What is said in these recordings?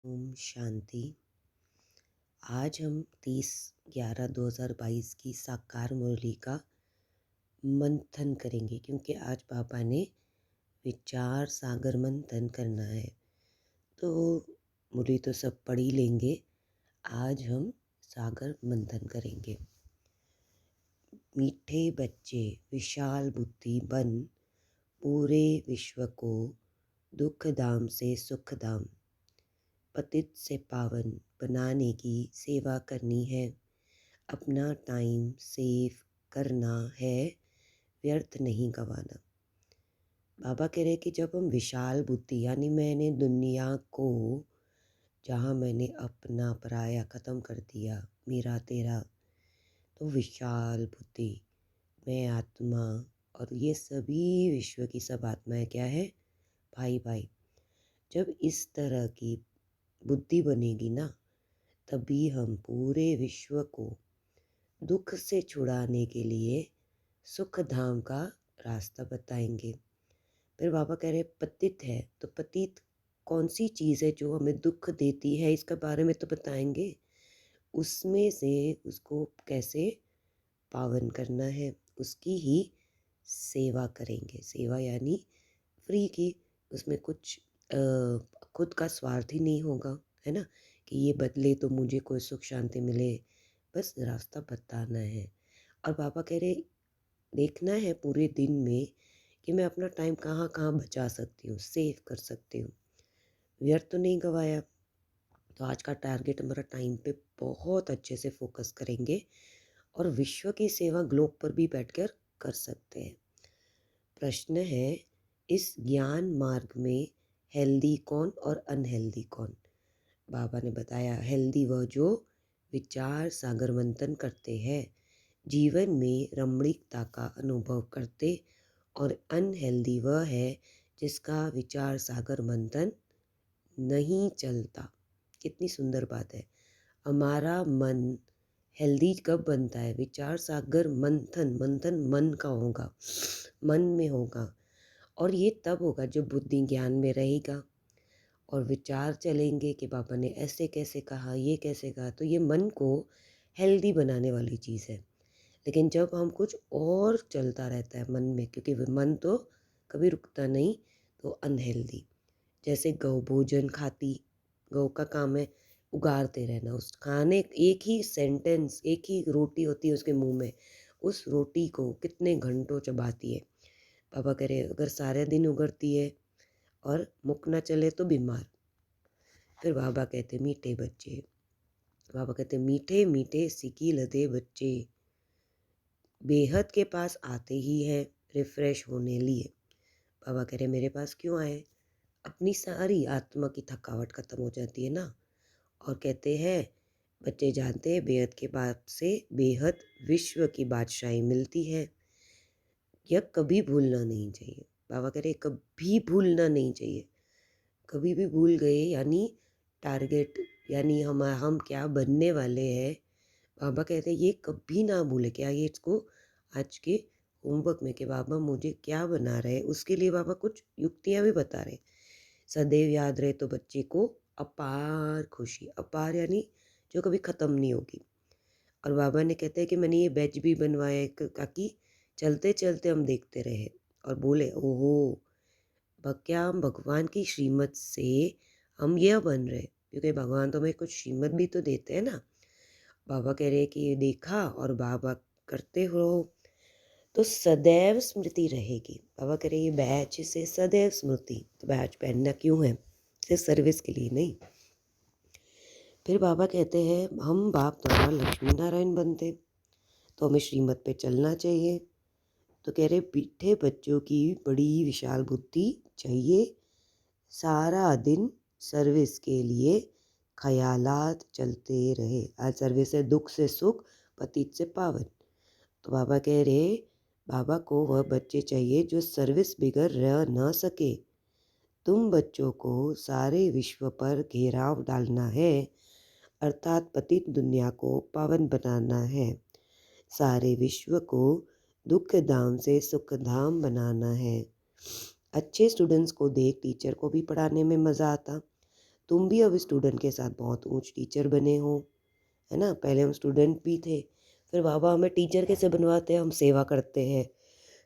ओम शांति। आज हम 30/11/2022 की साकार मुरली का मंथन करेंगे, क्योंकि आज पापा ने विचार सागर मंथन करना है। तो मुरली तो सब पढ़ ही लेंगे, आज हम सागर मंथन करेंगे। मीठे बच्चे विशाल बुद्धि बन, पूरे विश्व को दुख धाम से सुख धाम, पतित से पावन बनाने की सेवा करनी है। अपना टाइम सेव करना है, व्यर्थ नहीं गंवाना। बाबा कह रहे कि जब हम विशाल बुद्धि यानी मैंने दुनिया को, जहाँ मैंने अपना पराया ख़त्म कर दिया, मेरा तेरा, तो विशाल बुद्धि, मैं आत्मा और ये सभी विश्व की सब आत्माएं क्या है, भाई भाई। जब इस तरह की बुद्धि बनेगी ना, तभी हम पूरे विश्व को दुख से छुड़ाने के लिए सुख धाम का रास्ता बताएंगे। फिर बाबा कह रहे पतित है, तो पतित कौन सी चीज़ है जो हमें दुख देती है, इसके बारे में तो बताएंगे। उसमें से उसको कैसे पावन करना है, उसकी ही सेवा करेंगे। सेवा यानी फ्री की, उसमें कुछ खुद का स्वार्थ ही नहीं होगा, है ना, कि ये बदले तो मुझे कोई सुख शांति मिले। बस रास्ता बताना है। और बाबा कह रहे देखना है पूरे दिन में कि मैं अपना टाइम कहाँ कहाँ बचा सकती हूँ, सेव कर सकती हूँ, व्यर्थ तो नहीं गवाया। तो आज का टारगेट हमारा टाइम पे बहुत अच्छे से फोकस करेंगे और विश्व की सेवा ग्लोब पर भी बैठकर कर सकते हैं। प्रश्न है, इस ज्ञान मार्ग में हेल्दी कौन और अनहेल्दी कौन? बाबा ने बताया हेल्दी वह जो विचार सागर मंथन करते हैं, जीवन में रमणीकता का अनुभव करते, और अनहेल्दी वह है जिसका विचार सागर मंथन नहीं चलता। कितनी सुंदर बात है। हमारा मन हेल्दी कब बनता है? विचार सागर मंथन, मंथन मन का होगा, मन में होगा, और ये तब होगा जब बुद्धि ज्ञान में रहेगा और विचार चलेंगे कि पापा ने ऐसे कैसे कहा, ये कैसे कहा, तो ये मन को हेल्दी बनाने वाली चीज़ है। लेकिन जब हम कुछ और चलता रहता है मन में, क्योंकि मन तो कभी रुकता नहीं, तो अनहेल्दी। जैसे गौ भोजन खाती, गौ का काम है उगारते रहना, उस खाने, एक ही सेंटेंस, एक ही रोटी होती है उसके मुंह में, उस रोटी को कितने घंटों चबाती है। पापा कह रहे अगर सारे दिन उगरती है और मुख ना चले तो बीमार। फिर बाबा कहते मीठे बच्चे, बाबा कहते मीठे मीठे सिकी लदे बच्चे बेहद के पास आते ही हैं रिफ़्रेश होने लिए। बाबा कह रहे मेरे पास क्यों आए? अपनी सारी आत्मा की थकावट ख़त्म हो जाती है ना। और कहते हैं बच्चे जानते हैं बेहद के बाद से बेहद विश्व की बादशाही मिलती है। यह कभी भूलना नहीं चाहिए। बाबा कह रहे कभी भूलना नहीं चाहिए। कभी भी भूल गए यानी टारगेट, यानी हम क्या बनने वाले हैं, बाबा कहते हैं ये कभी ना भूले। क्या ये इसको आज के होमवर्क में कि बाबा मुझे क्या बना रहे, उसके लिए बाबा कुछ युक्तियाँ भी बता रहे। सदैव याद रहे तो बच्चे को अपार खुशी, अपार यानी जो कभी ख़त्म नहीं होगी। और बाबा ने कहते हैं कि मैंने ये बैच भी बनवाया है ताकि चलते चलते हम देखते रहे और बोले ओहो, क्या हम भगवान की श्रीमत से हम यह बन रहे, क्योंकि भगवान तो हमें कुछ श्रीमत भी तो देते हैं ना। बाबा कह रहे हैं कि ये देखा और बाबा करते रहो तो सदैव स्मृति रहेगी। बाबा कह रहे ये बैच से सदैव स्मृति, तो बैच पहनना क्यों है? सिर्फ सर्विस के लिए नहीं। फिर बाबा कहते हैं हम बाप द्वारा लक्ष्मी नारायण बनते, तो हमें श्रीमत पे चलना चाहिए। तो कह रहे पीठे बच्चों की बड़ी विशाल बुद्धि चाहिए, सारा दिन सर्विस के लिए ख्यालात चलते रहे। आज सर्विस है दुख से सुख, पतित से पावन। तो बाबा कह रहे बाबा को वह बच्चे चाहिए जो सर्विस बिगड़ रह न सके। तुम बच्चों को सारे विश्व पर घेराव डालना है, अर्थात पतित दुनिया को पावन बनाना है, सारे विश्व को दुख धाम से सुख धाम बनाना है। अच्छे स्टूडेंट्स को देख टीचर को भी पढ़ाने में मज़ा आता, तुम भी अब स्टूडेंट के साथ बहुत ऊँच टीचर बने हो, है ना? पहले हम स्टूडेंट भी थे, फिर बाबा हमें टीचर कैसे बनवाते हैं? हम सेवा करते हैं,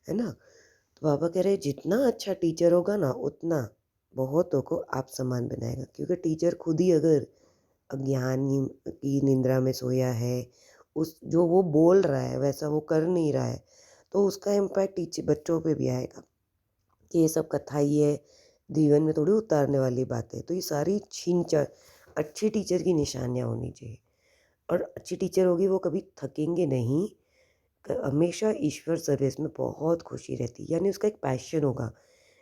है ना? तो बाबा कह रहे हैं जितना अच्छा टीचर होगा ना उतना बहुतों को आप समान बनाएगा, क्योंकि टीचर खुद ही अगर अज्ञानी की निंद्रा में सोया है, उस जो वो बोल रहा है वैसा वो कर नहीं रहा है, तो उसका इम्पैक्ट टीचर बच्चों पे भी आएगा कि ये सब कथा ही है, जीवन में थोड़ी उतारने वाली बात है। तो ये सारी अच्छी टीचर की निशानियाँ होनी चाहिए। और अच्छी टीचर होगी वो कभी थकेंगे नहीं, हमेशा ईश्वर सर्विस में बहुत खुशी रहती है, यानी उसका एक पैशन होगा।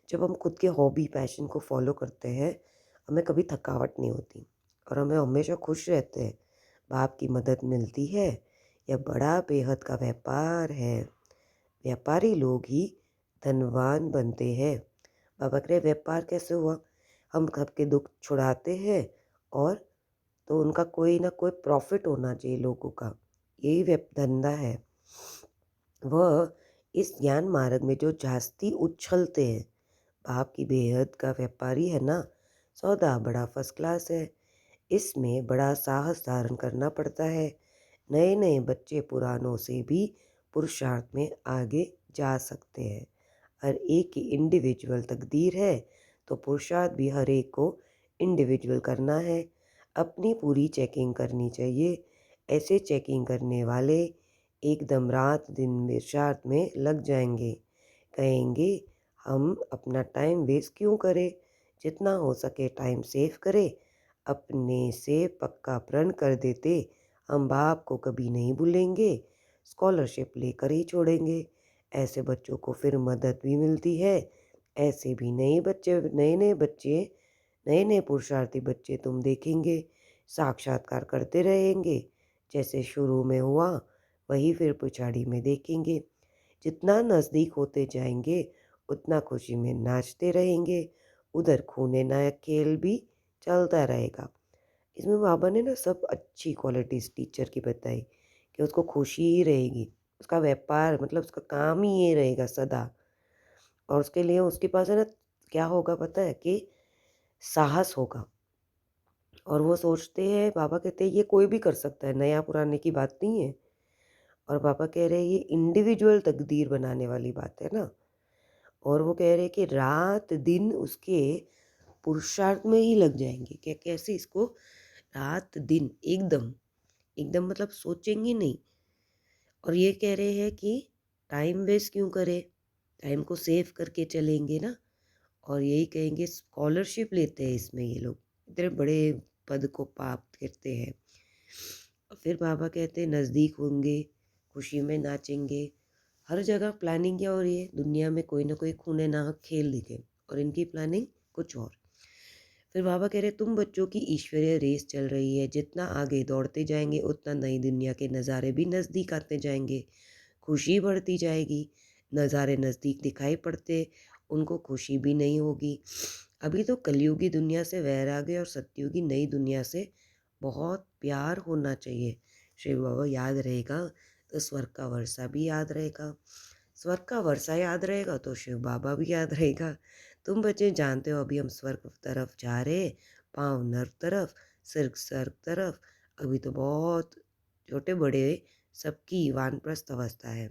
जब हम खुद के हॉबी पैशन को फॉलो करते हैं, हमें कभी थकावट नहीं होती और हमें हमेशा खुश रहते हैं। बाप की मदद मिलती है, यह बड़ा बेहद का व्यापार है। व्यापारी लोग ही धनवान बनते हैं। बाबा कह रहे व्यापार कैसे हुआ? हम सबके दुख छुड़ाते हैं और तो उनका कोई ना कोई प्रॉफिट होना चाहिए लोगों का, यही धंधा है। वह इस ज्ञान मार्ग में जो जास्ती उछलते हैं, बाप की बेहद का व्यापारी है ना, सौदा बड़ा फर्स्ट क्लास है। इसमें बड़ा साहस धारण करना पड़ता है। नए नए बच्चे पुरानों से भी पुरुषार्थ में आगे जा सकते हैं। हर एक की इंडिविजुअल तकदीर है, तो पुरुषार्थ भी हर एक को इंडिविजुअल करना है। अपनी पूरी चेकिंग करनी चाहिए। ऐसे चेकिंग करने वाले एकदम रात दिन पुरुषार्थ में लग जाएंगे। कहेंगे हम अपना टाइम वेस्ट क्यों करें, जितना हो सके टाइम सेव करें। अपने से पक्का प्रण कर देते, हम बाप को कभी नहीं भूलेंगे, स्कॉलरशिप लेकर ही छोड़ेंगे। ऐसे बच्चों को फिर मदद भी मिलती है। ऐसे भी नए नए पुरुषार्थी बच्चे तुम देखेंगे, साक्षात्कार करते रहेंगे। जैसे शुरू में हुआ वही फिर पिछाड़ी में देखेंगे। जितना नज़दीक होते जाएंगे उतना खुशी में नाचते रहेंगे। उधर खूने नया खेल भी चलता रहेगा। इसमें बाबा ने ना सब अच्छी क्वालिटीज़ टीचर की बताई कि उसको खुशी ही रहेगी, उसका व्यापार मतलब उसका काम ही ये रहेगा सदा। और उसके लिए उसके पास है ना क्या होगा पता है कि साहस होगा। और वो सोचते हैं, बाबा कहते हैं ये कोई भी कर सकता है, नया पुराने की बात नहीं है। और पापा कह रहे हैं ये इंडिविजुअल तकदीर बनाने वाली बात है ना। और वो कह रहे हैं कि रात दिन उसके पुरुषार्थ में ही लग जाएंगे। क्या कैसे इसको रात दिन एकदम एकदम मतलब सोचेंगे नहीं। और ये कह रहे हैं कि टाइम वेस्ट क्यों करें, टाइम को सेव करके चलेंगे ना। और यही कहेंगे स्कॉलरशिप लेते हैं इसमें ये लोग, इतने बड़े पद को प्राप्त करते हैं। और फिर बाबा कहते हैं नज़दीक होंगे, खुशी में नाचेंगे। हर जगह प्लानिंग क्या हो रही है, दुनिया में कोई ना कोई खूने नाहक खेल दिखे और इनकी प्लानिंग कुछ और। फिर बाबा कह रहे तुम बच्चों की ईश्वरीय रेस चल रही है, जितना आगे दौड़ते जाएंगे उतना नई दुनिया के नज़ारे भी नज़दीक आते जाएंगे, खुशी बढ़ती जाएगी। नज़ारे नज़दीक दिखाई पड़ते, उनको खुशी भी नहीं होगी। अभी तो कलयुगी दुनिया से वैराग्य और सत्युगी नई दुनिया से बहुत प्यार होना चाहिए। शिव बाबा याद रहेगा तो स्वर्ग का वर्षा भी याद रहेगा, स्वर्ग का वर्षा याद रहेगा तो शिव बाबा भी याद रहेगा। तुम बच्चे जानते हो अभी हम स्वर्ग तरफ जा रहे, पाँव नर्क तरफ, सिर स्वर्ग तरफ। अभी तो बहुत छोटे बड़े सबकी वानप्रस्थ अवस्था है।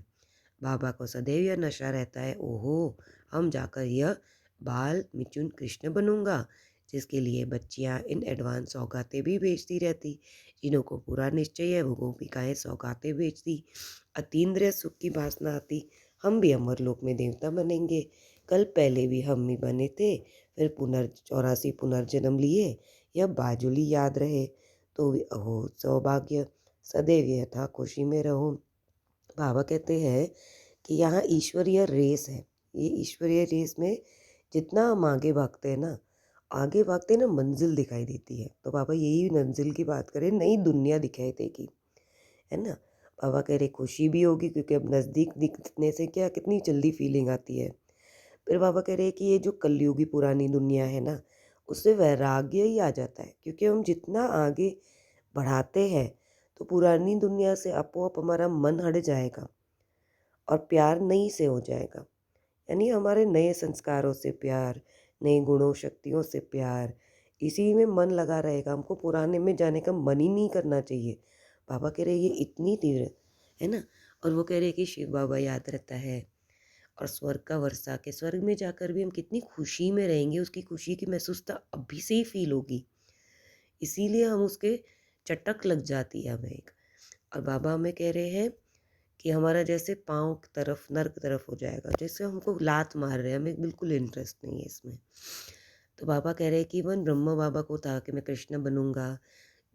बाबा को सदैव यह नशा रहता है, ओहो हम जाकर यह बाल मिचुन कृष्ण बनूंगा, जिसके लिए बच्चियां इन एडवांस सौगातें भी भेजती रहती। जिन्हों को पूरा निश्चय है वो गोपिकाएं सौगातें भेजती। अतीन्द्रिय सुख की वासना आती, हम भी अमरलोक में देवता बनेंगे। कल पहले भी हम ही बने थे, फिर 84 पुनर्जन्म लिए, यह बाजुली याद रहे तो भी अहो सौभाग्य। सदैव यथा खुशी में रहो। बाबा कहते हैं कि यहाँ ईश्वरीय रेस है। ये ईश्वरीय रेस में जितना हम आगे भागते हैं ना, आगे भागते हैं ना मंजिल दिखाई देती है। तो बाबा यही मंजिल की बात करें, नई दुनिया दिखाई देगी, है ना। बाबा कह रहे खुशी भी होगी क्योंकि अब नज़दीक दिखने से क्या कितनी जल्दी फीलिंग आती है। फिर बाबा कह रहे हैं कि ये जो कलयुगी पुरानी दुनिया है ना, उससे वैराग्य ही आ जाता है, क्योंकि हम जितना आगे बढ़ाते हैं तो पुरानी दुनिया से आपो आप हमारा मन हट जाएगा और प्यार नई से हो जाएगा। यानी हमारे नए संस्कारों से प्यार, नए गुणों शक्तियों से प्यार, इसी में मन लगा रहेगा, हमको पुराने में जाने का मन ही नहीं करना चाहिए। बाबा कह रहे ये इतनी तीव्र है ना। और वो कह रहे कि शिव बाबा याद रहता है, और स्वर्ग का वर्षा के स्वर्ग में जाकर भी हम कितनी खुशी में रहेंगे, उसकी खुशी की महसूसता अभी से ही फील होगी, इसीलिए हम उसके चटक लग जाती है हमें एक। और बाबा हमें कह रहे हैं कि हमारा जैसे पाँव की तरफ नर्क तरफ हो जाएगा, जैसे हमको लात मार रहे हैं, हमें बिल्कुल इंटरेस्ट नहीं है इसमें। तो बाबा कह रहे हैं कि इवन ब्रह्म बाबा को था कि मैं कृष्ण बनूंगा,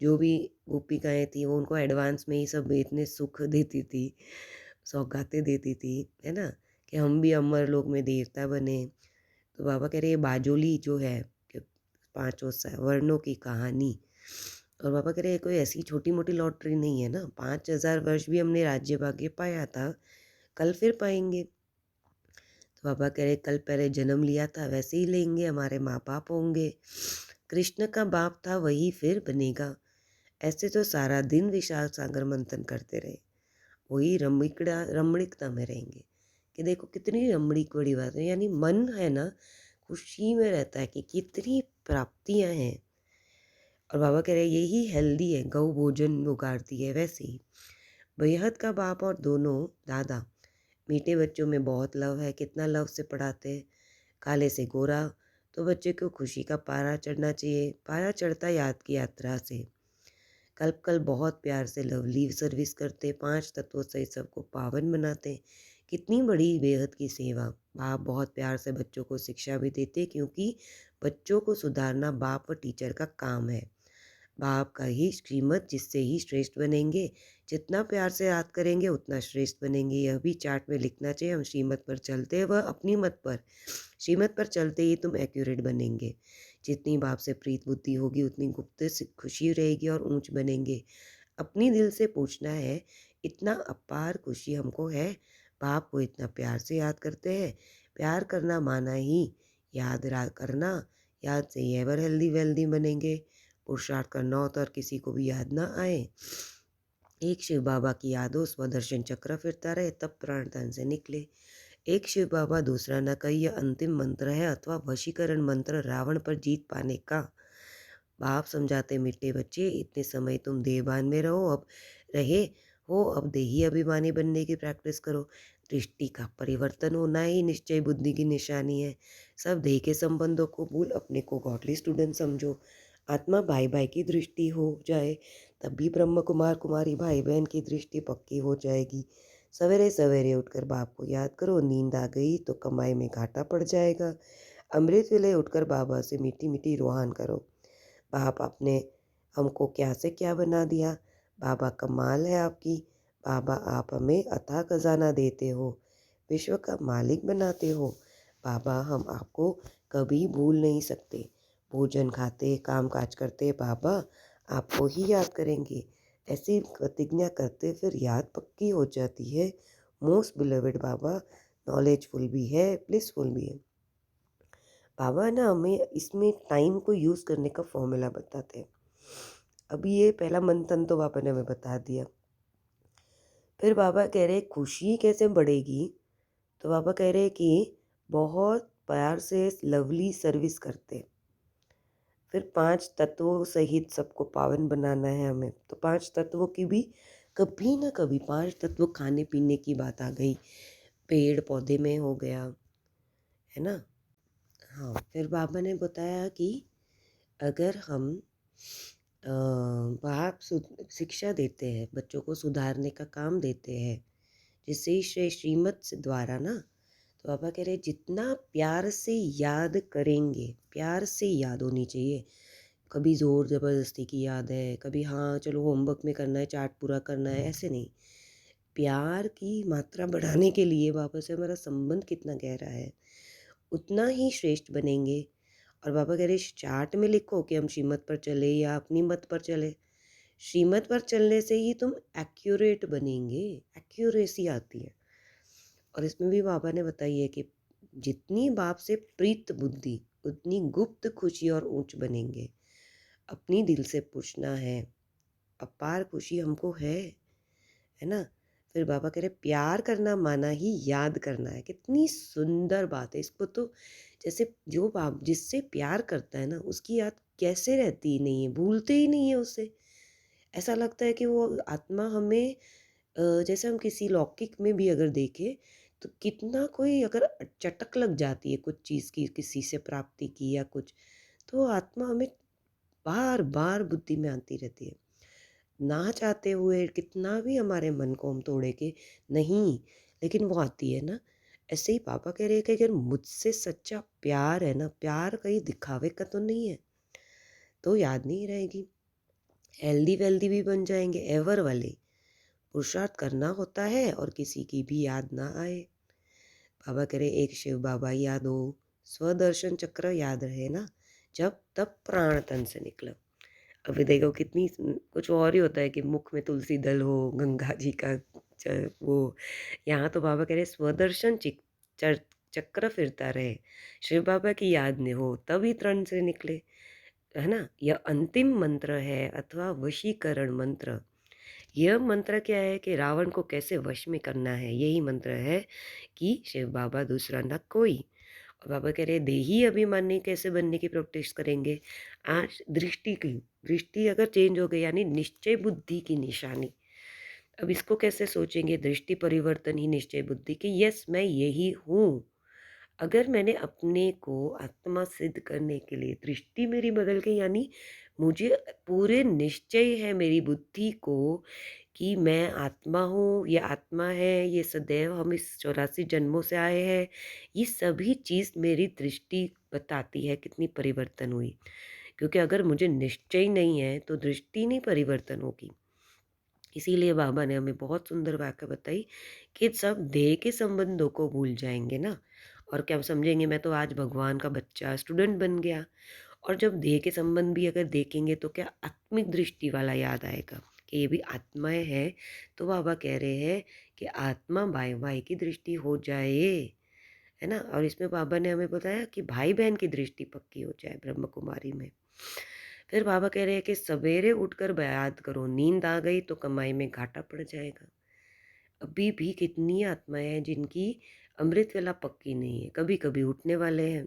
जो भी गोपिकाएँ थी वो उनको एडवांस में ही सब इतने सुख देती थी, सौगातें देती थी, है ना? कि हम भी अमर लोक में देवता बने। तो बाबा कह रहे ये बाजोली जो है कि पाँचों वर्णों की कहानी, और बाबा कह रहे कोई ऐसी छोटी-मोटी लॉटरी नहीं है ना, 5000 वर्ष भी हमने राज्य भाग्य पाया था, कल फिर पाएँगे। तो बाबा कह रहे कल पहले जन्म लिया था वैसे ही लेंगे, हमारे माँ-बाप होंगे। कृष्ण का बाप था वही फिर बनेगा। ऐसे तो सारा दिन विशाल सागर मंथन करते रहे, वही रमणीकता में रहेंगे। कि देखो कितनी रमणीक बड़ी बात है, यानी मन है ना खुशी में रहता है कि कितनी प्राप्तियां हैं। और बाबा कह रहे यही हेल्दी है, गौ भोजन उगाड़ती है वैसे ही। बेहद का बाप और दोनों दादा, मीठे बच्चों में बहुत लव है, कितना लव से पढ़ाते हैं। काले से गोरा, तो बच्चे को खुशी का पारा चढ़ना चाहिए, पारा चढ़ता याद की यात्रा से। कल्प कल बहुत प्यार से लवली सर्विस करते, 5 तत्वों से सबको पावन बनाते। कितनी बड़ी बेहद की सेवा। बाप बहुत प्यार से बच्चों को शिक्षा भी देते, क्योंकि बच्चों को सुधारना बाप व टीचर का काम है। बाप का ही श्रीमत जिससे ही श्रेष्ठ बनेंगे, जितना प्यार से याद करेंगे उतना श्रेष्ठ बनेंगे। यह भी चार्ट में लिखना चाहिए, हम श्रीमत पर चलते हैं, वह अपनी मत पर, श्रीमत पर चलते ही तुम एक्यूरेट बनेंगे। जितनी बाप से प्रीत बुद्धि होगी उतनी गुप्त से खुशी रहेगी और ऊंच बनेंगे। अपनी दिल से पूछना है, इतना अपार खुशी हमको है, बाप को इतना प्यार से याद करते हैं। प्यार करना माना ही याद करना, याद से ही एवर हेल्दी वेल्दी बनेंगे। पुरुषार्थ करना होता और किसी को भी याद ना आए, एक शिव बाबा की याद हो, स्वदर्शन चक्र फिरता रहे, तब प्राण तन से निकले। एक शिव बाबा दूसरा न कही, यह अंतिम मंत्र है अथवा वशीकरण मंत्र रावण पर जीत पाने का। बाप समझाते मीठे बच्चे, इतने समय तुम देहभान में अब देही अभिमानी बनने की प्रैक्टिस करो। दृष्टि का परिवर्तन होना ही निश्चय बुद्धि की निशानी है। सब देह के संबंधों को भूल अपने को गॉडली स्टूडेंट समझो। आत्मा भाई भाई की दृष्टि हो जाए, तब भी ब्रह्म कुमार कुमारी भाई बहन की दृष्टि पक्की हो जाएगी। सवेरे सवेरे उठकर बाप को याद करो, नींद आ गई तो कमाई में घाटा पड़ जाएगा। अमृत वेले उठकर बाबा से मीठी मीठी रूहान करो, बाप आपने हमको क्या से क्या बना दिया। बाबा कमाल है आपकी, बाबा आप हमें अथाह खजाना देते हो, विश्व का मालिक बनाते हो। बाबा हम आपको कभी भूल नहीं सकते। भोजन खाते काम काज करते बाबा आपको ही याद करेंगे। ऐसी प्रतिज्ञा करते फिर याद पक्की हो जाती है। मोस्ट बिलोवेड बाबा नॉलेजफुल भी है, ब्लिसफुल भी है। बाबा ना हमें इसमें टाइम को यूज़ करने का फॉर्मूला बताते हैं। अभी ये पहला मंथन तो बाबा ने हमें बता दिया। फिर बाबा कह रहे खुशी कैसे बढ़ेगी, तो बाबा कह रहे कि बहुत प्यार से लवली सर्विस करते। फिर 5 तत्वों सहित सबको पावन बनाना है हमें, तो 5 तत्वों की भी कभी ना कभी 5 तत्व खाने पीने की बात आ गई, पेड़ पौधे में हो गया, है ना। हाँ, फिर बाबा ने बताया कि अगर हम बाप शिक्षा देते हैं, बच्चों को सुधारने का काम देते हैं, जिससे ही श्रीमत से द्वारा ना, तो पापा कह रहे जितना प्यार से याद करेंगे, प्यार से याद होनी चाहिए। कभी ज़ोर ज़बरदस्ती की याद है, कभी हाँ चलो होमवर्क में करना है, चार्ट पूरा करना है, ऐसे नहीं। प्यार की मात्रा बढ़ाने के लिए बाबा से हमारा संबंध कितना गहरा है, उतना ही श्रेष्ठ बनेंगे। और बाबा कह रहे चार्ट में लिखो कि हम श्रीमत पर चले या अपनी मत पर चले। श्रीमत पर चलने से ही तुम एक्यूरेट बनेंगे, एक्यूरेसी आती है। और इसमें भी बाबा ने बताई है कि जितनी बाप से प्रीत बुद्धि उतनी गुप्त खुशी और ऊंच बनेंगे। अपनी दिल से पूछना है, अपार खुशी हमको है ना। फिर बाबा कह रहे प्यार करना माना ही याद करना है। कितनी सुंदर बात है, इसको तो जैसे जो बाप जिससे प्यार करता है ना उसकी याद कैसे रहती ही नहीं है, भूलते ही नहीं है उसे। ऐसा लगता है कि वो आत्मा हमें जैसे हम किसी लौकिक में भी अगर देखें, तो कितना कोई अगर चटक लग जाती है कुछ चीज़ की, किसी से प्राप्ति की या कुछ, तो आत्मा हमें बार-बार बुद्धि में आती रहती है। ना चाहते हुए कितना भी हमारे मन को हम तोड़े कि नहीं, लेकिन वो आती है ना। ऐसे ही पापा कह रहे हैं कि अगर मुझसे सच्चा प्यार है ना, प्यार कहीं दिखावे का तो नहीं है, तो याद नहीं रहेगी। हेल्दी-वेल्दी भी बन जाएँगे, एवर वाले। पुरुषार्थ करना होता है और किसी की भी याद ना आए। बाबा कह रहे एक शिव बाबा याद हो, स्वदर्शन चक्र याद रहे ना, जब तब प्राण तन से निकला। अभी देखो कितनी कुछ और ही होता है कि मुख में तुलसी दल हो, गंगा जी का वो, यहाँ तो बाबा कह रहे स्वदर्शन चक्र फिरता रहे, शिव बाबा की याद में हो तभी तरण से निकले, है ना। यह अंतिम मंत्र है अथवा वशीकरण मंत्र। यह मंत्र क्या है कि रावण को कैसे वश में करना है, यही मंत्र है कि शिव बाबा दूसरा न कोई। और बाबा कह रहे देही अभिमानी कैसे बनने की प्रैक्टिस करेंगे। आज दृष्टि अगर चेंज हो गई, यानी निश्चय बुद्धि की निशानी। अब इसको कैसे सोचेंगे, दृष्टि परिवर्तन ही निश्चय बुद्धि की, यस मैं यही हूँ। अगर मैंने अपने को आत्मा सिद्ध करने के लिए दृष्टि मेरी बदल गई, यानी मुझे पूरे निश्चय है मेरी बुद्धि को कि मैं आत्मा हूँ, ये आत्मा है, ये सदैव हम इस 84 जन्मों से आए हैं, ये सभी चीज़ मेरी दृष्टि बताती है कितनी परिवर्तन हुई। क्योंकि अगर मुझे निश्चय नहीं है तो दृष्टि नहीं परिवर्तन होगी। इसीलिए बाबा ने हमें बहुत सुंदर वाक्य बताई कि सब देह के संबंधों को भूल जाएंगे ना, और क्या समझेंगे मैं तो आज भगवान का बच्चा स्टूडेंट बन गया। और जब देह के संबंध भी अगर देखेंगे तो क्या आत्मिक दृष्टि वाला याद आएगा कि ये भी आत्माएं हैं। तो बाबा कह रहे हैं कि आत्मा भाई भाई की दृष्टि हो जाए, है ना। और इसमें बाबा ने हमें बताया कि भाई बहन की दृष्टि पक्की हो जाए ब्रह्म कुमारी में। फिर बाबा कह रहे हैं कि सवेरे उठकर याद करो, नींद आ गई तो कमाई में घाटा पड़ जाएगा। अभी भी कितनी आत्माएं हैं जिनकी अमृत वेला पक्की नहीं है, कभी कभी उठने वाले हैं।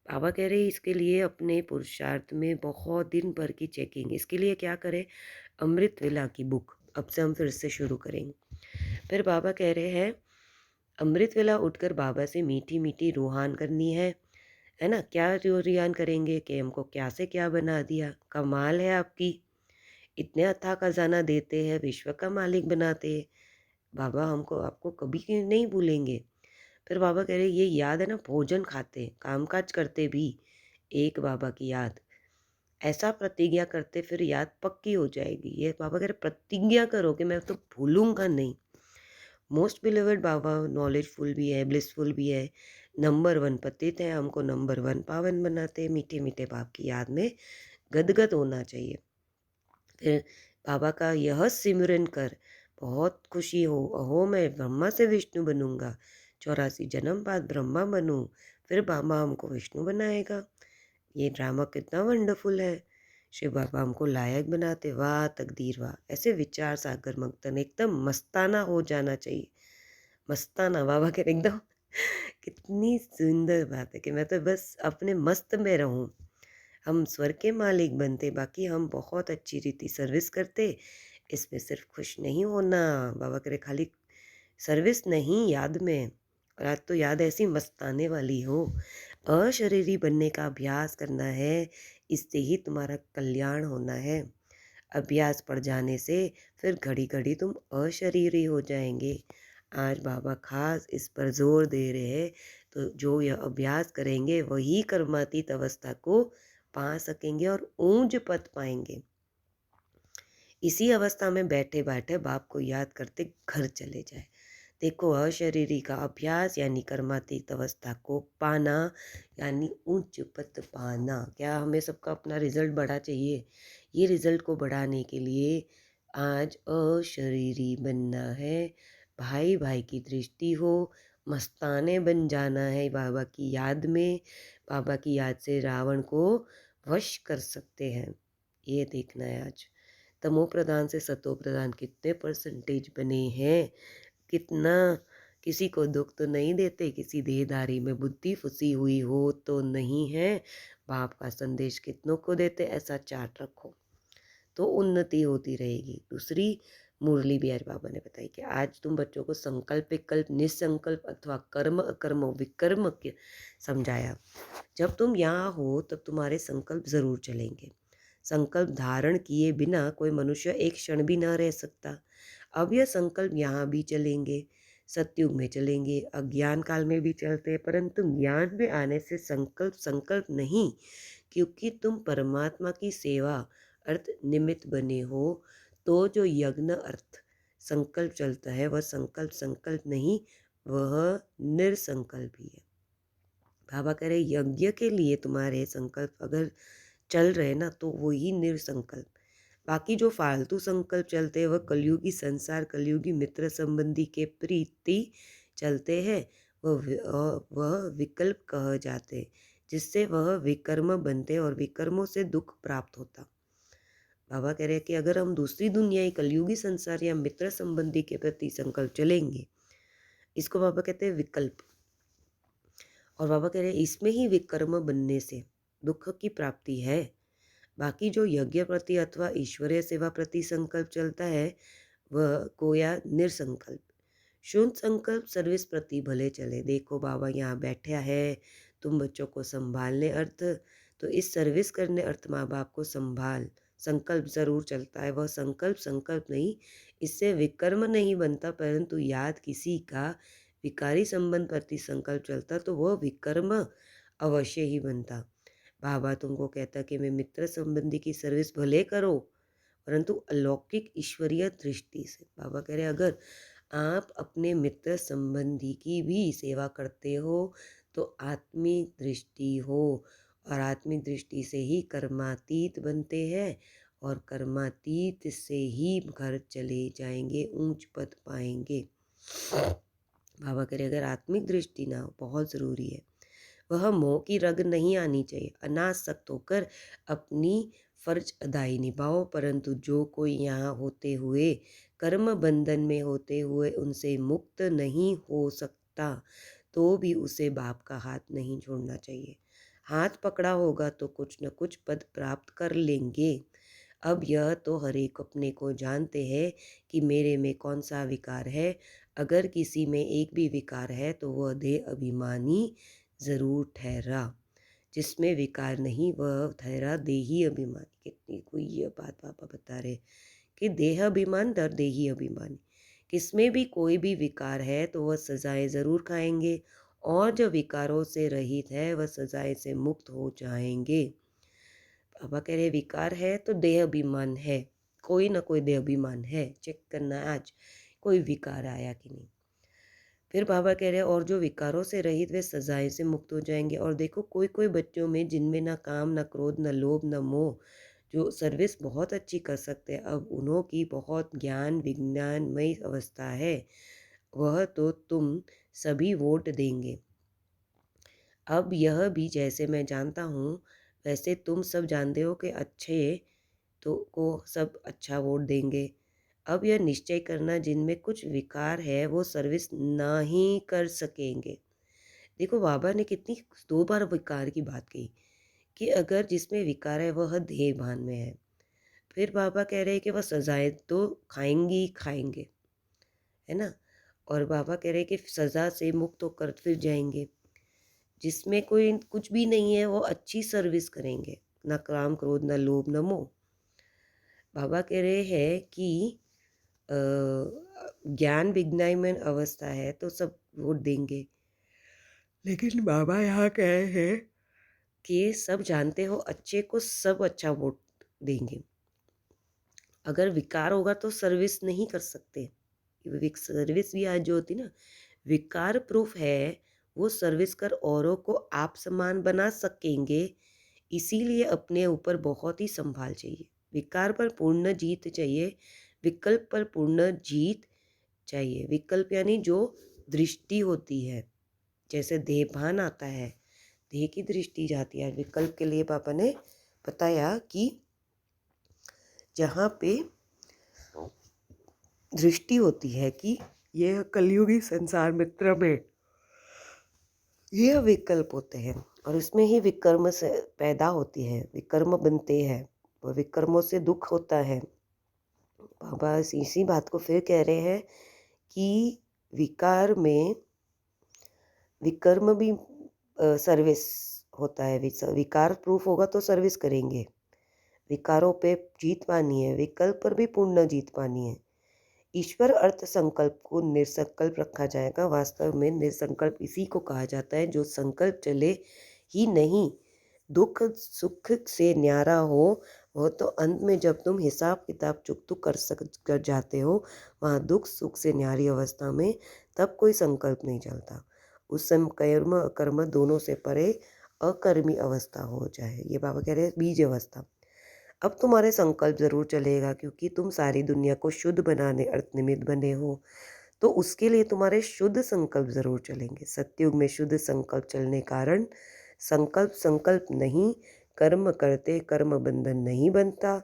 बाबा कह रहे हैं इसके लिए अपने पुरुषार्थ में बहुत दिन भर की चेकिंग, इसके लिए क्या करें, अमृत वेला की बुक अब से हम फिर से शुरू करेंगे। फिर बाबा कह रहे हैं अमृत वेला उठकर बाबा से मीठी मीठी रूहान करनी है ना। क्या जो रियान करेंगे कि हमको क्या से क्या बना दिया, कमाल है आपकी, इतने अथाह खजाना देते हैं, विश्व का मालिक बनाते हैं। बाबा हमको आपको कभी नहीं भूलेंगे। फिर बाबा कह रहे ये याद है ना, भोजन खाते कामकाज करते भी एक बाबा की याद, ऐसा प्रतिज्ञा करते फिर याद पक्की हो जाएगी। ये बाबा कह रहे प्रतिज्ञा करो कि मैं तो भूलूंगा नहीं। मोस्ट बिलीवर्ड बाबा नॉलेजफुल भी है, ब्लिसफुल भी है, नंबर वन पतित है, हमको नंबर वन पावन बनाते, मीठे मीठे बाप की याद में गदगद होना चाहिए। फिर बाबा का यह सिमरन कर बहुत खुशी हो, अहो मैं ब्रह्मा से विष्णु बनूंगा, 84 जन्म बाद ब्रह्मा बनूं, फिर बाबा हमको विष्णु बनाएगा। ये ड्रामा कितना वंडरफुल है। शिव बाबा हमको लायक बनाते, वाह तकदीर वाह। ऐसे विचार सागर मंथन एकदम मस्ताना हो जाना चाहिए, मस्ताना। बाबा के एकदम कितनी सुंदर बात है कि मैं तो बस अपने मस्त में रहूं। हम स्वर्ग के मालिक बनते, बाकी हम बहुत अच्छी रीति सर्विस करते, इसमें सिर्फ खुश नहीं होना। बाबा करे खाली सर्विस नहीं, याद में। और आज तो याद ऐसी मस्ताने वाली हो, अशरीरी बनने का अभ्यास करना है, इससे ही तुम्हारा कल्याण होना है। अभ्यास पड़ जाने से फिर घड़ी घड़ी तुम अशरीरी हो जाएंगे। आज बाबा खास इस पर जोर दे रहे हैं, तो जो यह अभ्यास करेंगे वही कर्मातीत अवस्था को पा सकेंगे और ऊंच पद पाएंगे। इसी अवस्था में बैठे बैठे बाप को याद करते घर चले जाए। देखो अशरीरी का अभ्यास यानी कर्मातीत अवस्था को पाना, यानी उच्च पद पाना। क्या हमें सबका अपना रिजल्ट बढ़ा चाहिए। ये रिजल्ट को बढ़ाने के लिए आज अशरीरी बनना है, भाई भाई की दृष्टि हो, मस्ताने बन जाना है बाबा की याद में। बाबा की याद से रावण को वश कर सकते हैं, ये देखना है आज। तमो प्रधान से सतो प्रधान कितने परसेंटेज बने हैं, कितना किसी को दुख तो नहीं देते, किसी देहधारी में बुद्धि फंसी हुई हो तो नहीं है, बाप का संदेश कितनों को देते, ऐसा चार्ट रखो तो उन्नति होती रहेगी। दूसरी मुरली बिहारी बाबा ने बताई कि आज तुम बच्चों को संकल्प विकल्प निसंकल्प अथवा कर्म अकर्म विकर्म के समझाया। जब तुम यहाँ हो तब तुम्हारे संकल्प जरूर चलेंगे। संकल्प धारण किए बिना कोई मनुष्य एक क्षण भी न रह सकता। अब यह संकल्प यहाँ भी चलेंगे, सतयुग में चलेंगे, अज्ञान काल में भी चलते हैं, परंतु ज्ञान में आने से संकल्प संकल्प नहीं, क्योंकि तुम परमात्मा की सेवा अर्थ निमित्त बने हो। तो जो यज्ञ अर्थ संकल्प चलता है वह संकल्प संकल्प नहीं, वह निरसंकल्प ही है। बाबा कह रहे यज्ञ के लिए तुम्हारे संकल्प अगर चल रहे ना तो वही निरसंकल्प। बाकी जो फालतू संकल्प चलते हैं वह कलयुगी संसार कलयुगी मित्र संबंधी के प्रीति चलते हैं, वह विकल्प कह जाते, जिससे वह विकर्म बनते और विकर्मों से दुख प्राप्त होता। बाबा कह रहे हैं कि अगर हम दूसरी दुनिया कलयुगी संसार या मित्र संबंधी के प्रति संकल्प चलेंगे, इसको बाबा कहते हैं विकल्प। और बाबा कह रहे हैं इसमें ही विकर्म बनने से दुख की प्राप्ति है। बाकी जो यज्ञ प्रति अथवा ईश्वरीय सेवा प्रति संकल्प चलता है वह गोया निरसंकल्प। शून्य संकल्प सर्विस प्रति भले चले। देखो बाबा यहाँ बैठा है, तुम बच्चों को संभालने अर्थ, तो इस सर्विस करने अर्थ माँ बाप को संभाल संकल्प जरूर चलता है। वह संकल्प संकल्प नहीं, इससे विकर्म नहीं बनता, परंतु याद किसी का विकारी संबंध प्रति संकल्प चलता तो वह विकर्म अवश्य ही बनता। बाबा तुमको कहता कि मैं मित्र संबंधी की सर्विस भले करो, परंतु अलौकिक ईश्वरीय दृष्टि से। बाबा कह रहे अगर आप अपने मित्र संबंधी की भी सेवा करते हो तो आत्मिक दृष्टि हो, और आत्मिक दृष्टि से ही कर्मातीत बनते हैं, और कर्मातीत से ही घर चले जाएंगे, ऊंच पद पाएंगे। बाबा कह रहे अगर आत्मिक दृष्टि ना हो, बहुत ज़रूरी है, वह मोह की रग नहीं आनी चाहिए। अनासक्त होकर अपनी फर्ज अदाई निभाओ, परंतु जो कोई यहाँ होते हुए कर्म बंधन में होते हुए उनसे मुक्त नहीं हो सकता तो भी उसे बाप का हाथ नहीं छोड़ना चाहिए। हाथ पकड़ा होगा तो कुछ न कुछ पद प्राप्त कर लेंगे। अब यह तो हर एक अपने को जानते हैं कि मेरे में कौन सा विकार है। अगर किसी में एक भी विकार है तो वह देह अभिमानी ज़रूर ठहरा, जिसमें विकार नहीं वह ठहरा देही अभिमानी। कितनी कोई ये बात पापा बता रहे कि देह अभिमान दर देही अभिमानी। किसमें भी कोई भी विकार है तो वह सजाएं ज़रूर खाएंगे, और जो विकारों से रहित है वह सजाएं से मुक्त हो जाएंगे। पापा कह रहे विकार है तो देह अभिमान है, कोई ना कोई देह अभिमान है, चेक करना आज कोई विकार आया कि नहीं। फिर बाबा कह रहे हैं और जो विकारों से रहित वे सजाएं से मुक्त हो जाएंगे। और देखो कोई कोई बच्चों में जिनमें ना काम ना क्रोध ना लोभ ना मोह, जो सर्विस बहुत अच्छी कर सकते हैं, अब उन्हों की बहुत ज्ञान विज्ञानमय अवस्था है, वह तो तुम सभी वोट देंगे। अब यह भी जैसे मैं जानता हूँ वैसे तुम सब जानते हो कि अच्छे तो को सब अच्छा वोट देंगे। अब यह निश्चय करना जिनमें कुछ विकार है वो सर्विस ना ही कर सकेंगे। देखो बाबा ने कितनी 2 बार विकार की बात कही कि अगर जिसमें विकार है वह देह भान में है। फिर बाबा कह रहे हैं कि वह सजाएं तो खाएंगी ही खाएंगे, है ना। और बाबा कह रहे हैं कि सज़ा से मुक्त होकर फिर जाएंगे। जिसमें कोई कुछ भी नहीं है वो अच्छी सर्विस करेंगे, ना काम क्रोध ना लोभ ना मोह। बाबा कह रहे हैं कि ज्ञान विज्ञान में अवस्था है तो सब वोट देंगे, लेकिन बाबा यहाँ कह रहे हैं कि सब जानते हो अच्छे को सब अच्छा वोट देंगे। अगर विकार होगा तो सर्विस नहीं कर सकते। सर्विस भी आज जो होती ना विकार प्रूफ है, वो सर्विस कर औरों को आप समान बना सकेंगे। इसीलिए अपने ऊपर बहुत ही संभाल चाहिए। विकार पर पूर्ण जीत चाहिए, विकल्प पर पूर्ण जीत चाहिए। विकल्प यानी जो दृष्टि होती है, जैसे देहभान आता है, देह की दृष्टि जाती है। विकल्प के लिए पापा ने बताया कि जहाँ पे दृष्टि होती है कि ये कलयुगी संसार मित्र में ये विकल्प होते हैं और इसमें ही विकर्म से पैदा होती है, विकर्म बनते हैं और विकर्मों से दुख होता है। बाबा इसी बात को फिर कह रहे हैं कि विकार में विकर्म भी सर्विस होता है। विकार प्रूफ होगा तो सर्विस करेंगे। विकारों पे जीत पानी है, विकल्प पर भी पूर्ण जीत पानी है। ईश्वर अर्थ संकल्प को निसंकल्प रखा जाएगा। वास्तव में निसंकल्प इसी को कहा जाता है जो संकल्प चले ही नहीं, दुख सुख से न्यारा हो। वो तो अंत में जब तुम हिसाब किताब चुकतू कर जाते हो, वहाँ दुख सुख से न्यारी अवस्था में तब कोई संकल्प नहीं चलता। उस समय कर्म अकर्म दोनों से परे अकर्मी अवस्था हो जाए। ये बाबा कह रहे हैं बीज अवस्था। अब तुम्हारे संकल्प जरूर चलेगा क्योंकि तुम सारी दुनिया को शुद्ध बनाने अर्थ निमित्त बने हो, तो उसके लिए तुम्हारे शुद्ध संकल्प जरूर चलेंगे। सत्युग में शुद्ध संकल्प चलने कारण संकल्प संकल्प नहीं, कर्म करते कर्म बंधन नहीं बनता,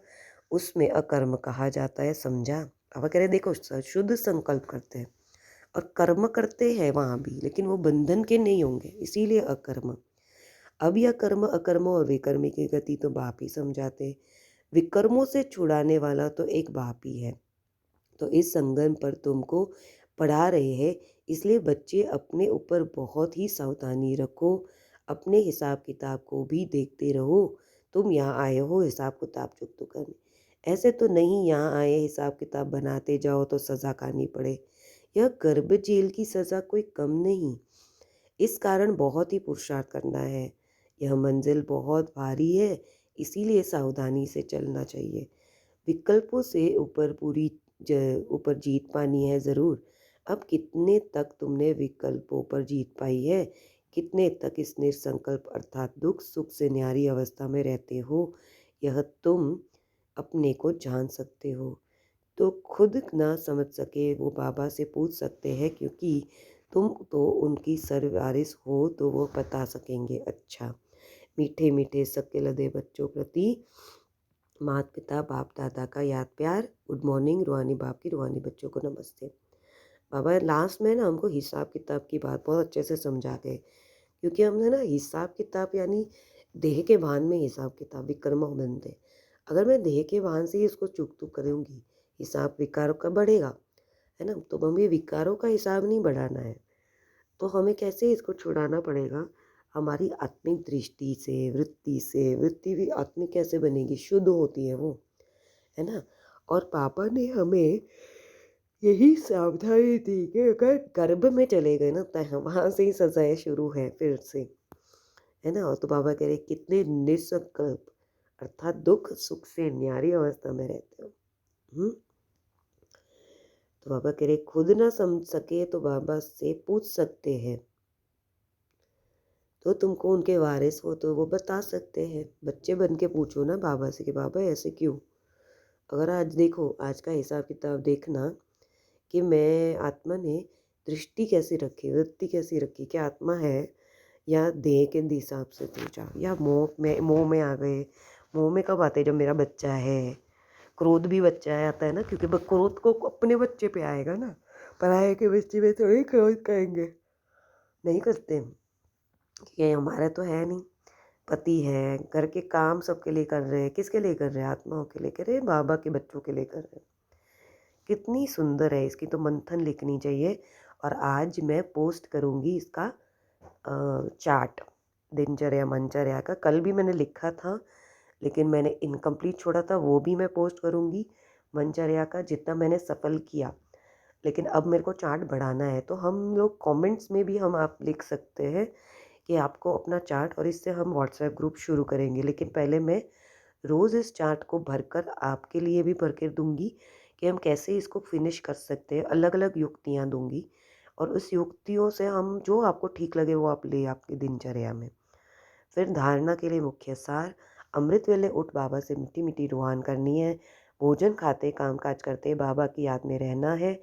उसमें अकर्म कहा जाता है। समझा? अब कह रहे देखो शुद्ध संकल्प करते हैं और कर्म करते हैं वहाँ भी, लेकिन वो बंधन के नहीं होंगे, इसीलिए अकर्म। अब यह कर्म अकर्म और विकर्मी की गति तो बाप ही समझाते। विकर्मों से छुड़ाने वाला तो एक बाप ही है। तो इस संगम पर तुमको पढ़ा रहे हैं, इसलिए बच्चे अपने ऊपर बहुत ही सावधानी रखो। अपने हिसाब किताब को भी देखते रहो। तुम यहाँ आए हो हिसाब किताब चुकता करने, ऐसे तो नहीं यहाँ आए हिसाब किताब बनाते जाओ तो सज़ा खानी पड़े। यह गर्भ जेल की सज़ा कोई कम नहीं। इस कारण बहुत ही पुरुषार्थ करना है। यह मंजिल बहुत भारी है, इसीलिए सावधानी से चलना चाहिए। विकल्पों से ऊपर जीत पानी है ज़रूर। अब कितने तक तुमने विकल्पों पर जीत पाई है, कितने तक इस निसंकल्प अर्थात दुख सुख से न्यारी अवस्था में रहते हो, यह तुम अपने को जान सकते हो। तो खुद ना समझ सके वो बाबा से पूछ सकते हैं, क्योंकि तुम तो उनकी सरवारिस हो तो वो बता सकेंगे। अच्छा, मीठे मीठे सबके लदे बच्चों प्रति माता पिता बाप दादा का याद प्यार। Good morning. रूहानी बाप की रूहानी बच्चों को नमस्ते। बाबा लास्ट में ना हमको हिसाब किताब की बात बहुत अच्छे से समझा गए, क्योंकि हमने ना हिसाब किताब यानी देह के भान में हिसाब किताब विकर्म बनते। अगर मैं देह के भान से ही इसको चुक चुक करूँगी, हिसाब विकारों का बढ़ेगा, है ना। तो हमें विकारों का हिसाब नहीं बढ़ाना है, तो हमें कैसे इसको छुड़ाना पड़ेगा? हमारी आत्मिक दृष्टि से, वृत्ति से। वृत्ति भी आत्मिक कैसे बनेगी? शुद्ध होती है वो, है ना। और पापा ने हमें यही सावधानी दी कि अगर गर्भ में चले गए ना तो वहाँ से ही सजाएं शुरू है फिर से, है ना। और तो बाबा कह रहे कितने निसंकल्प अर्थात दुख सुख से न्यारी अवस्था में रहते हो। तो बाबा कह रहे खुद ना समझ सके तो बाबा से पूछ सकते हैं, तो तुमको उनके वारिस हो तो वो बता सकते हैं। बच्चे बन के पूछो ना बाबा से कि बाबा ऐसे क्यों। अगर आज देखो, आज का हिसाब किताब देखना कि मैं आत्मा ने दृष्टि कैसी रखी, वृत्ति कैसी रखी, क्या आत्मा है या देह के हिसाब से सोचा, या मोह में आ गए। मोह में कब आते? जब मेरा बच्चा है। क्रोध भी बच्चा है आता है ना, क्योंकि क्रोध को अपने बच्चे पे आएगा ना, पराये के बच्चे पे थोड़ी क्रोध करेंगे, नहीं करते। ये हमारा तो है नहीं। पति है, घर के काम सबके लिए कर रहे हैं, किसके लिए कर रहे हैं? आत्माओं के लिए कर रहे हैं, बाबा के बच्चों के लिए कर रहे हैं। कितनी सुंदर है, इसकी तो मंथन लिखनी चाहिए। और आज मैं पोस्ट करूँगी इसका चार्ट, दिनचर्या मनचर्या का। कल भी मैंने लिखा था लेकिन मैंने इनकम्प्लीट छोड़ा था, वो भी मैं पोस्ट करूँगी मनचर्या का जितना मैंने सफल किया। लेकिन अब मेरे को चार्ट बढ़ाना है, तो हम लोग कमेंट्स में भी हम आप लिख सकते हैं कि आपको अपना चार्ट, और इससे हम व्हाट्सएप ग्रुप शुरू करेंगे। लेकिन पहले मैं रोज़ इस चार्ट को भरकर आपके लिए भी भर कर दूँगी कि हम कैसे इसको फिनिश कर सकते हैं। अलग अलग युक्तियाँ दूँगी और उस युक्तियों से हम जो आपको ठीक लगे वो आप ले आपकी दिनचर्या में। फिर धारणा के लिए मुख्य सार, अमृत वेले उठ बाबा से मीठी मीठी रूहान करनी है। भोजन खाते काम काज करते बाबा की याद में रहना है।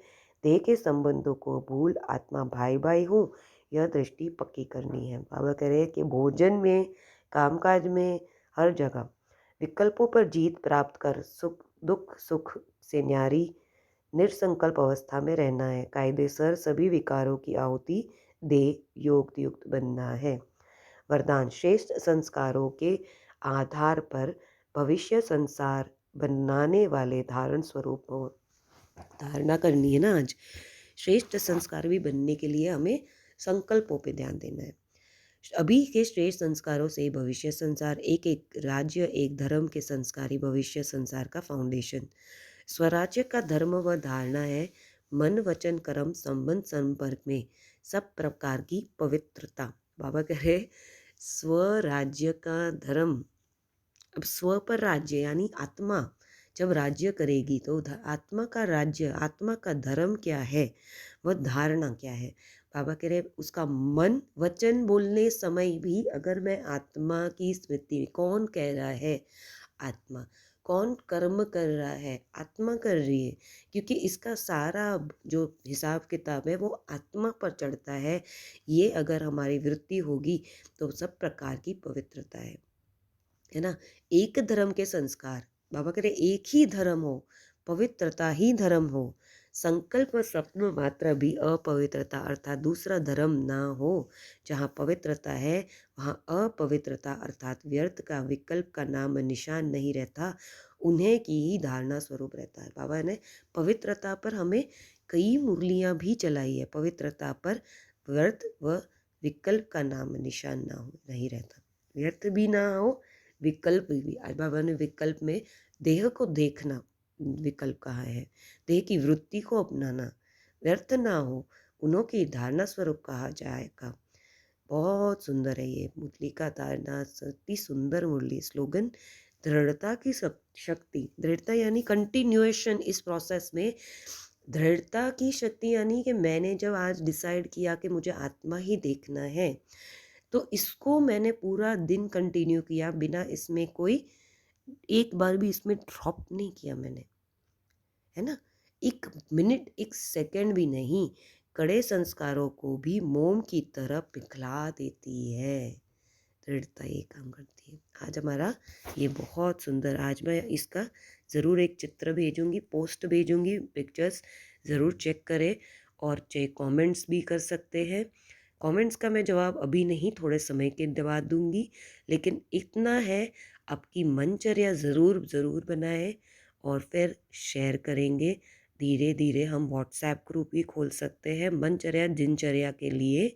देह के संबंधों को भूल आत्मा भाई भाई हूँ, यह दृष्टि पक्की करनी है। बाबा कह रहे हैं कि भोजन में, कामकाज में, हर जगह विकल्पों पर जीत प्राप्त कर सुख दुख सुख से न्यारी निर्संकल्प अवस्था में रहना है, कायदेसर सभी विकारों की आहुति दे योग युक्त बनना है। वरदान श्रेष्ठ संस्कारों के आधार पर भविष्य संसार बनाने वाले धारण स्वरूप हो। धारणा करनी है ना आज। श्रेष्ठ संस्कार भी बनने के लिए हमें संकल्पों पे ध्यान देना है। अभी के श्रेष्ठ संस्कारों से भविष्य संसार, एक एक राज्य एक धर्म के संस्कारी भविष्य संसार का फाउंडेशन। स्वराज्य का धर्म व धारणा है मन वचन कर्म संबंध संपर्क में सब प्रकार की पवित्रता। बाबा कह रहे स्वराज्य का धर्म, अब स्व पर राज्य यानी आत्मा जब राज्य करेगी तो आत्मा का राज्य, आत्मा का धर्म क्या है, वह धारणा क्या है। बाबा कह रहे उसका मन वचन बोलने समय भी अगर मैं आत्मा की स्मृति में, कौन कह रहा है, आत्मा। कौन कर्म कर रहा है, आत्मा कर रही है, क्योंकि इसका सारा जो हिसाब किताब है वो आत्मा पर चढ़ता है। ये अगर हमारी वृत्ति होगी तो सब प्रकार की पवित्रता है ना। एक धर्म के संस्कार, बाबा कह रहे एक ही धर्म हो, पवित्रता ही धर्म हो। संकल्प स्वप्न मात्र भी अपवित्रता अर्थात दूसरा धर्म ना हो। जहाँ पवित्रता है वहाँ अपवित्रता अर्थात व्यर्थ का विकल्प का नाम निशान नहीं रहता, उन्हें की ही धारणा स्वरूप रहता है। बाबा ने पवित्रता पर हमें कई मुरलियाँ भी चलाई है। पवित्रता पर व्यर्थ व विकल्प का नाम निशान ना हो, नहीं रहता। व्यर्थ भी ना हो, विकल्प भी। आज बाबा ने विकल्प में देह को देखना विकल्प कहा है, देह की वृत्ति को अपनाना व्यर्थ ना हो, उन्हों की धारणा स्वरूप कहा जाएगा। बहुत सुंदर है ये मुरली का धारणा, इतनी सुंदर मुरली। स्लोगन दृढ़ता की शक्ति, दृढ़ता यानी कंटिन्यूएशन इस प्रोसेस में। दृढ़ता की शक्ति यानी कि मैंने जब आज डिसाइड किया कि मुझे आत्मा ही देखना है, तो इसको मैंने पूरा दिन कंटिन्यू किया, बिना इसमें कोई एक बार भी इसमें ड्रॉप नहीं किया मैंने, है ना। एक मिनट एक सेकंड भी नहीं। कड़े संस्कारों को भी मोम की तरह पिघला देती है, दृढ़ता ये काम करती है। आज हमारा ये बहुत सुंदर, आज मैं इसका ज़रूर एक चित्र भेजूंगी, पोस्ट भेजूंगी, पिक्चर्स ज़रूर चेक करें और चाहे कमेंट्स भी कर सकते हैं। कमेंट्स का मैं जवाब अभी नहीं, थोड़े समय के बाद दूंगी, लेकिन इतना है आपकी मनचर्या ज़रूर ज़रूर बनाएं और फिर शेयर करेंगे। धीरे धीरे हम व्हाट्सएप ग्रुप भी खोल सकते हैं मनचर्या दिनचर्या के लिए,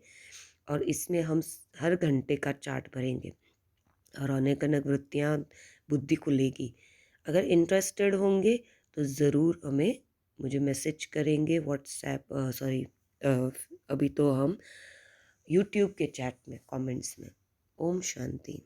और इसमें हम हर घंटे का चार्ट भरेंगे और अनेक अनेक वृत्तियाँ बुद्धि खुलेगी। अगर इंटरेस्टेड होंगे तो ज़रूर हमें मुझे मैसेज करेंगे व्हाट्सएप, सॉरी अभी तो हम यूट्यूब के चैट में, कमेंट्स में। ओम शांति।